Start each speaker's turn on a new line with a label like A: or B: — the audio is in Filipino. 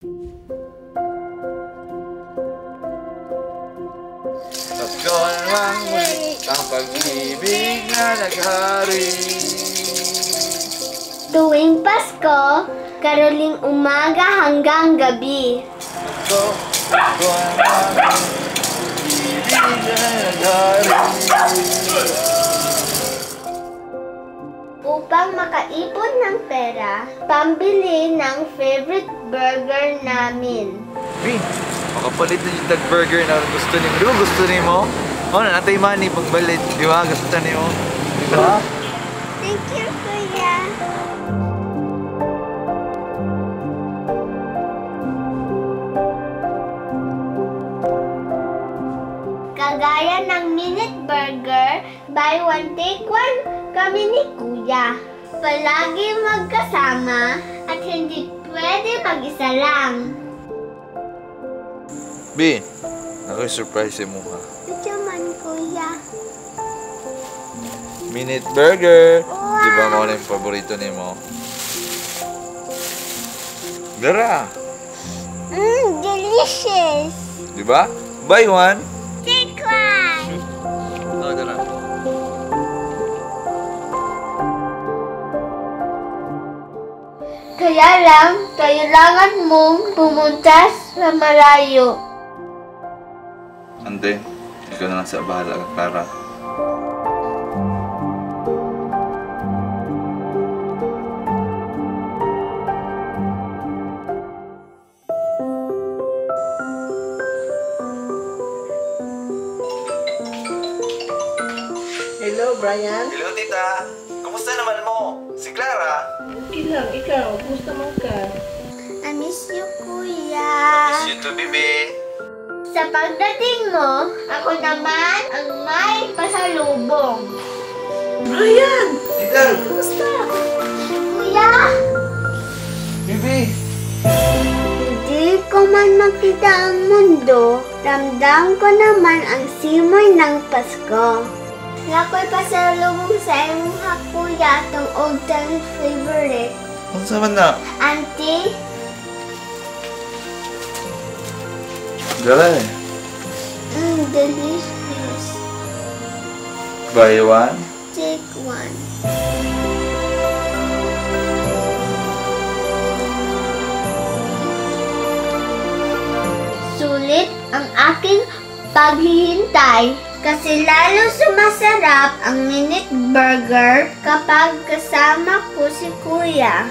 A: Pasko namang muli ang pag-ibig na naghari.
B: Tuwing Pasko, karoling umaga hanggang gabi.
A: Pasko namang pag-ibig na naghari.
B: Upang makaipon ng pera, pambili ng favorite burger namin.
A: Bin, makapalit na yung tag-burger na gusto niyo. Di ba gusto niyo mo? Oo, natay money pagbalit. Di ba? Gusto niyo. Di ba?
B: Thank you, Kuya. Kagaya ng minute burger, buy one take one kami ni Kuya. Palagi magkasama at hindi pwede mag-isa lang.
A: Bin, naka-surprise mo ha.
B: Ito man, Kuya.
A: Minute burger. Di ba mo na yung paborito ni mo? Gara.
B: Delicious.
A: Di ba? Buy one.
B: Take one.
A: Oh, gara.
B: Kaya lang, kailangan mong pumunta sa malayo.
A: Ande, ikaw na lang sa bahala, Clara.
C: Hello, Brian.
A: Hello, tita. Kumusta naman mo? Si Clara?
C: Okay lang, ikaw. Gusto mo ka?
B: I miss you, Kuya.
A: Miss you too, baby.
B: Sa pagdating mo, ako naman ang may pasalubong.
C: Brian!
A: Tita!
C: Kumusta?
B: Kuya!
A: Baby!
B: Hindi ko man makita ang mundo, ramdam ko naman ang simoy ng Pasko. Nako'y pasalubong sa iyong Kuya, itong all-time favorite.
A: Ano sa man na?
B: Auntie,
A: Galay.
B: delicious.
A: Buy one.
B: Take one. Sulit ang aking paghihintay kasi lalo sumasarap ang minute burger kapag kasama ko si Kuya.